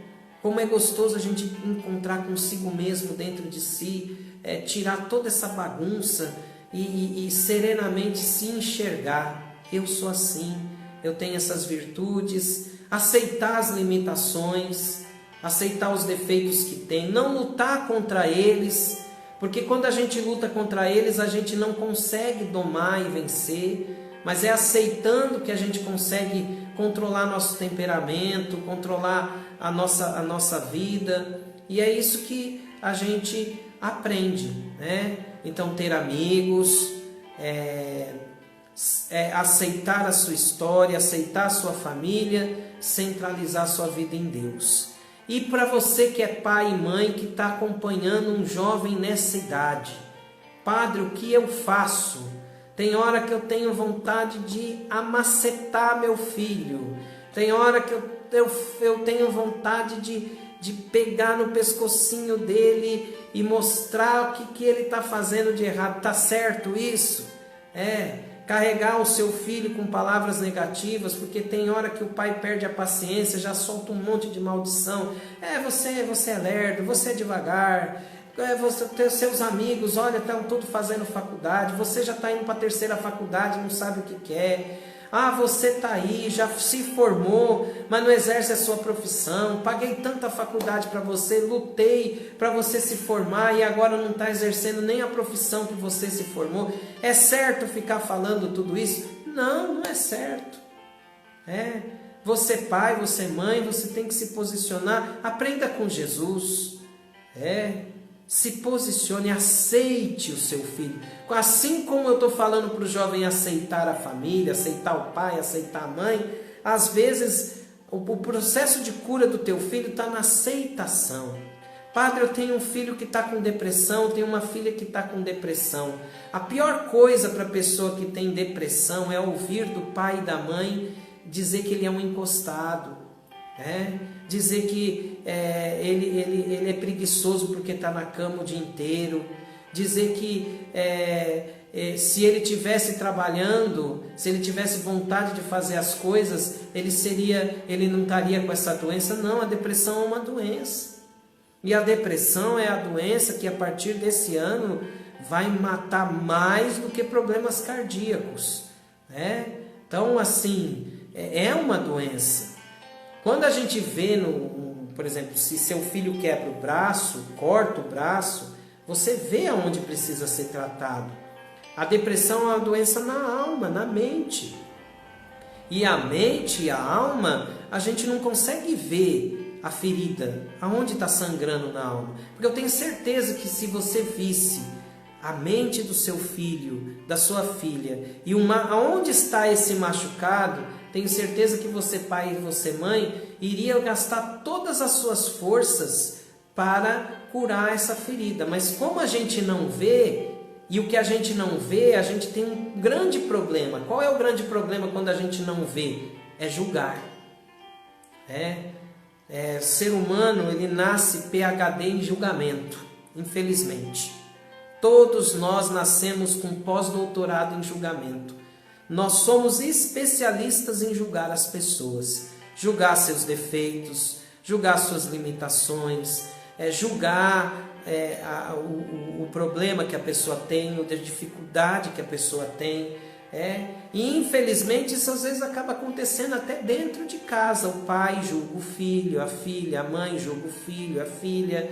Como é gostoso a gente encontrar consigo mesmo dentro de si, tirar toda essa bagunça e serenamente se enxergar. Eu sou assim, eu tenho essas virtudes, aceitar as limitações, aceitar os defeitos que tem, não lutar contra eles, porque quando a gente luta contra eles, a gente não consegue domar e vencer, mas é aceitando que a gente consegue controlar nosso temperamento, controlar a nossa vida, e é isso que a gente aprende, né? Então, ter amigos, aceitar a sua história, aceitar a sua família, centralizar a sua vida em Deus. E para você que é pai e mãe, que está acompanhando um jovem nessa idade, Padre, o que eu faço? Tem hora que eu tenho vontade de amacetar meu filho. Tem hora que eu tenho vontade de pegar no pescocinho dele e mostrar o que ele está fazendo de errado. Está certo isso? Carregar o seu filho com palavras negativas, porque tem hora que o pai perde a paciência, já solta um monte de maldição. Você é lerdo, você é devagar. Você tem seus amigos, olha, estão todos fazendo faculdade, você já está indo para a 3ª faculdade, não sabe o que quer. Você está aí, já se formou, mas não exerce a sua profissão. Paguei tanta faculdade para você, lutei para você se formar e agora não está exercendo nem a profissão que você se formou. É certo ficar falando tudo isso? Não, não é certo. Você pai, você mãe, você tem que se posicionar. Aprenda com Jesus. Se posicione, aceite o seu filho. Assim como eu estou falando para o jovem aceitar a família, aceitar o pai, aceitar a mãe, às vezes o processo de cura do teu filho está na aceitação. Padre, eu tenho um filho que está com depressão, tenho uma filha que está com depressão. A pior coisa para a pessoa que tem depressão é ouvir do pai e da mãe dizer que ele é um encostado, dizer que ele é preguiçoso porque está na cama o dia inteiro, dizer que se ele estivesse trabalhando, se ele tivesse vontade de fazer as coisas, ele não estaria com essa doença. Não, a depressão é uma doença, e a depressão é a doença que a partir desse ano vai matar mais do que problemas cardíacos, Então, assim, é uma doença. Quando a gente vê, por exemplo, se seu filho quebra o braço, corta o braço, você vê aonde precisa ser tratado. A depressão é uma doença na alma, na mente. E a mente e a alma, a gente não consegue ver a ferida, aonde está sangrando na alma. Porque eu tenho certeza que se você visse a mente do seu filho, da sua filha, e aonde está esse machucado, tenho certeza que você, pai e você, mãe, iria gastar todas as suas forças para curar essa ferida. Mas como a gente não vê, e o que a gente não vê, a gente tem um grande problema. Qual é o grande problema quando a gente não vê? É julgar. Ser humano, ele nasce PhD em julgamento, infelizmente. Todos nós nascemos com pós-doutorado em julgamento. Nós somos especialistas em julgar as pessoas, julgar seus defeitos, julgar suas limitações, julgar o problema que a pessoa tem, a dificuldade que a pessoa tem. E infelizmente isso às vezes acaba acontecendo até dentro de casa. O pai julga o filho, a filha, a mãe julga o filho, a filha.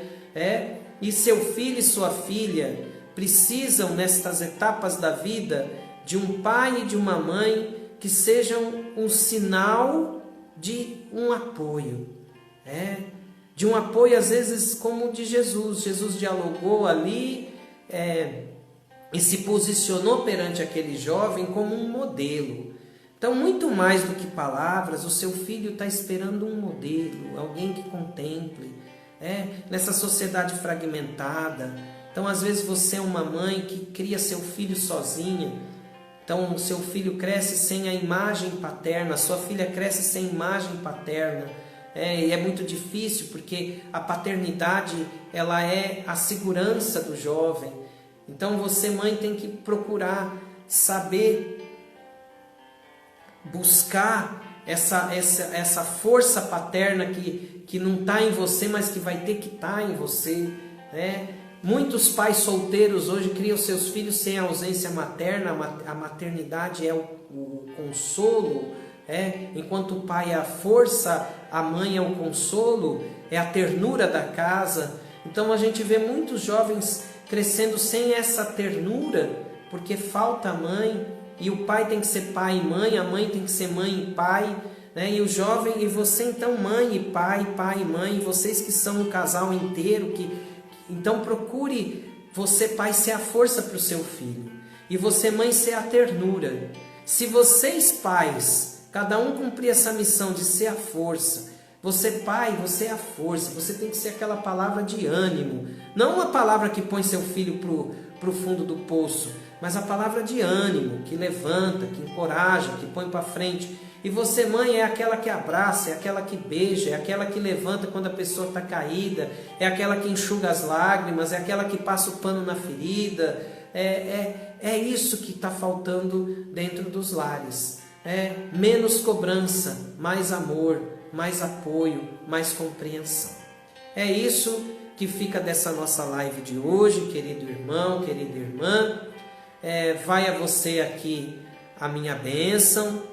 E seu filho e sua filha precisam, nestas etapas da vida, de um pai e de uma mãe que sejam um sinal de um apoio. De um apoio, às vezes, como o de Jesus. Jesus dialogou ali e se posicionou perante aquele jovem como um modelo. Então, muito mais do que palavras, o seu filho está esperando um modelo, alguém que contemple. Nessa sociedade fragmentada. Então, às vezes, você é uma mãe que cria seu filho sozinha. Então, o seu filho cresce sem a imagem paterna, a sua filha cresce sem imagem paterna. E é muito difícil, porque a paternidade, ela é a segurança do jovem. Então, você, mãe, tem que procurar saber buscar essa força paterna que não está em você, mas que vai ter que estar em você. Muitos pais solteiros hoje criam seus filhos sem a ausência materna. A maternidade é o consolo, enquanto o pai é a força, a mãe é o consolo, é a ternura da casa. Então a gente vê muitos jovens crescendo sem essa ternura, porque falta a mãe, e o pai tem que ser pai e mãe, a mãe tem que ser mãe e pai, e o jovem, e você então mãe e pai e mãe, vocês que são um casal inteiro, então procure você, pai, ser a força para o seu filho, e você, mãe, ser a ternura. Se vocês, pais, cada um cumprir essa missão de ser a força, você, pai, você é a força, você tem que ser aquela palavra de ânimo, não uma palavra que põe seu filho para o fundo do poço, mas a palavra de ânimo, que levanta, que encoraja, que põe para frente. E você, mãe, é aquela que abraça, é aquela que beija, é aquela que levanta quando a pessoa está caída, é aquela que enxuga as lágrimas, é aquela que passa o pano na ferida. É isso que está faltando dentro dos lares. Menos cobrança, mais amor, mais apoio, mais compreensão. É isso que fica dessa nossa live de hoje, querido irmão, querida irmã. Vai a você aqui a minha bênção,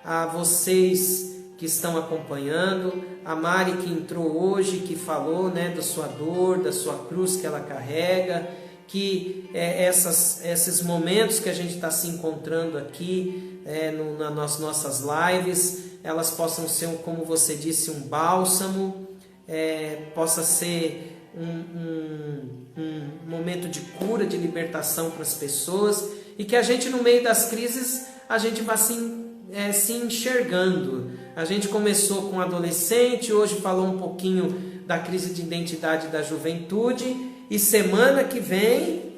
a vocês que estão acompanhando, a Mari que entrou hoje, que falou da sua dor, da sua cruz que ela carrega, que esses momentos que a gente está se encontrando aqui nas nossas lives, elas possam ser, como você disse, um bálsamo, possa ser um momento de cura, de libertação para as pessoas, e que a gente, no meio das crises, a gente vá se enxergando. A gente começou com adolescente, hoje falou um pouquinho da crise de identidade da juventude, e semana que vem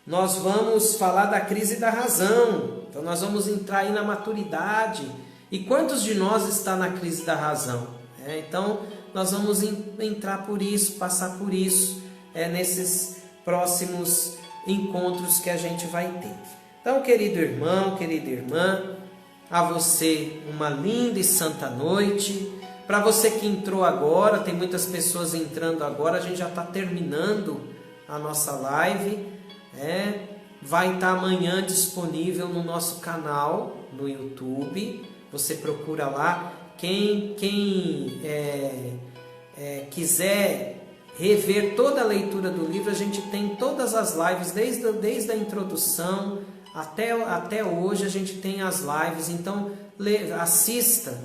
nós vamos falar da crise da razão. Então nós vamos entrar aí na maturidade. E quantos de nós está na crise da razão? Então nós vamos entrar por isso, passar por isso, nesses próximos encontros que a gente vai ter. Então, querido irmão, querida irmã, a você uma linda e santa noite. Para você que entrou agora, tem muitas pessoas entrando agora, a gente já está terminando a nossa live. Vai estar amanhã disponível no nosso canal no YouTube. Você procura lá. Quem quiser rever toda a leitura do livro, a gente tem todas as lives, desde a introdução até hoje, a gente tem as lives. Então assista,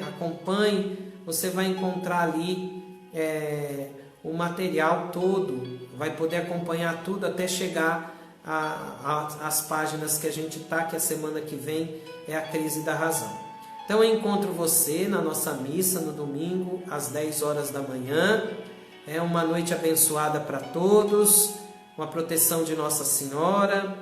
acompanhe, você vai encontrar ali o material todo, vai poder acompanhar tudo até chegar às páginas que a gente está, que a semana que vem é a crise da razão. Então eu encontro você na nossa missa no domingo às 10 horas da manhã. É uma noite abençoada para todos, uma proteção de Nossa Senhora,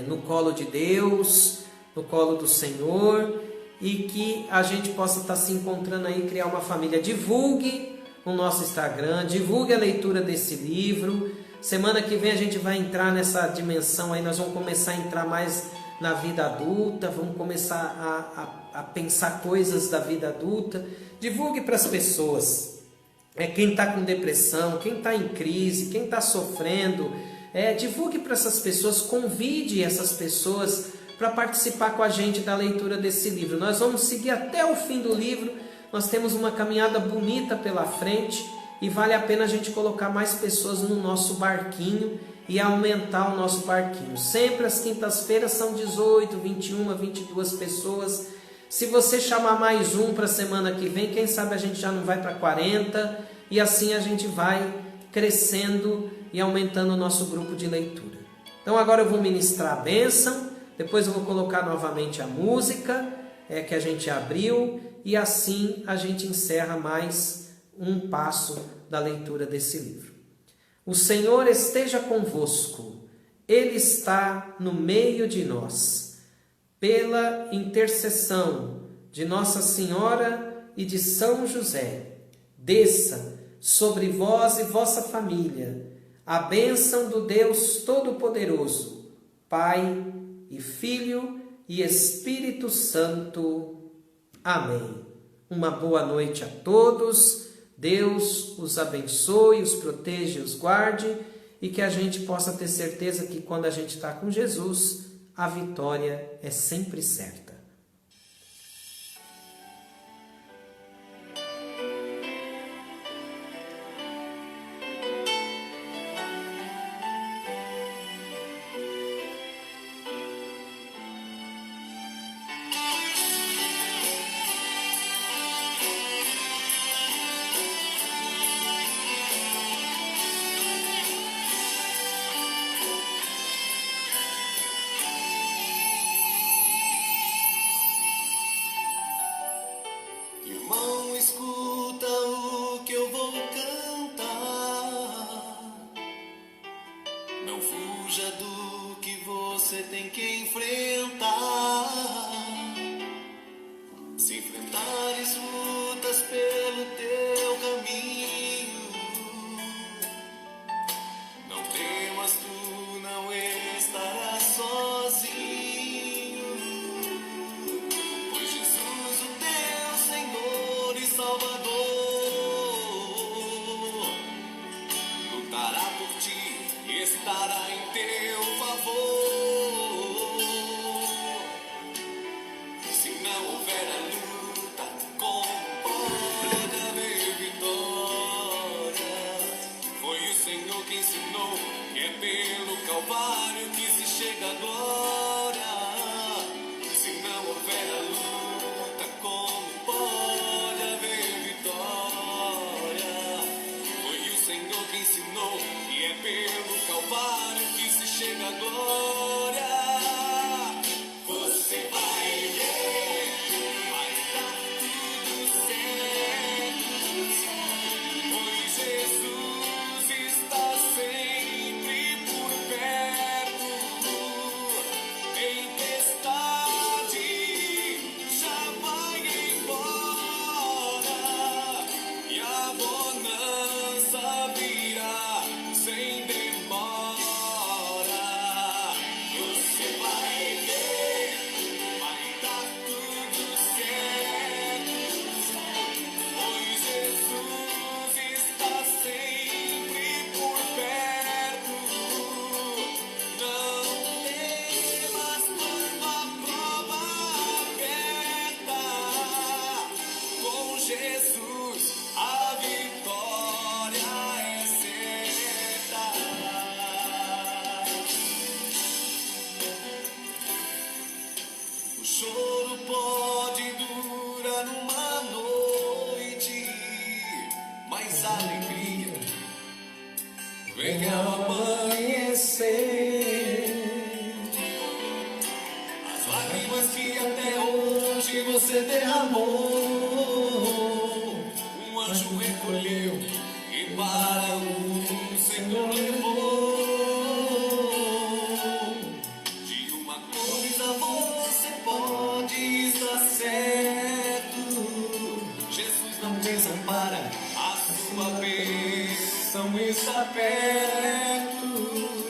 no colo de Deus, no colo do Senhor, e que a gente possa estar se encontrando aí, criar uma família. Divulgue o nosso Instagram, divulgue a leitura desse livro. Semana que vem a gente vai entrar nessa dimensão aí, nós vamos começar a entrar mais na vida adulta, vamos começar a pensar coisas da vida adulta. Divulgue para as pessoas. Quem está com depressão, quem está em crise, quem está sofrendo, divulgue para essas pessoas, convide essas pessoas para participar com a gente da leitura desse livro. Nós vamos seguir até o fim do livro, nós temos uma caminhada bonita pela frente e vale a pena a gente colocar mais pessoas no nosso barquinho. e aumentar o nosso parquinho. Sempre as quintas-feiras são 18, 21, 22 pessoas. Se você chamar mais um para a semana que vem, quem sabe a gente já não vai para 40, e assim a gente vai crescendo e aumentando o nosso grupo de leitura. Então agora eu vou ministrar a bênção, depois eu vou colocar novamente a música que a gente abriu, e assim a gente encerra mais um passo da leitura desse livro. O Senhor esteja convosco, Ele está no meio de nós. Pela intercessão de Nossa Senhora e de São José, desça sobre vós e vossa família a bênção do Deus Todo-Poderoso, Pai e Filho e Espírito Santo. Amém. Uma boa noite a todos. Deus os abençoe, os proteja e os guarde, e que a gente possa ter certeza que quando a gente está com Jesus, a vitória é sempre certa. Escuta o que eu vou cantar. Não fuja do que você tem que enfrentar. Se enfrentares lutas pelo teu caminho, não temas, tu não estarás sozinho. Pois Jesus, o teu Senhor e Salvador, lutará por ti e estará em teu favor. Se não houver a luta, como pode haver vitória? Foi o Senhor que ensinou que é pelo Calvário que se chega à glória. Se não houver a luta, como pode haver vitória? Foi o Senhor que ensinou que é pelo Calvário que se chega à glória. Você vai ver, vai dar tudo certo, pois Jesus está sempre por perto. Tempestade já vai embora e a bonança virá sem demora. Você vai ver, vai dar tudo certo, pois Jesus está sempre por perto. Não temas quando a prova aperta. Com Jesus a vitória é certa. O choro pode durar uma noite, mas a alegria vem ao amanhecer. As lágrimas que até hoje você derramou, um anjo recolheu e para o Senhor levou. De uma coisa você pode estar certo: Jesus não desampara, a sua bênção está perto.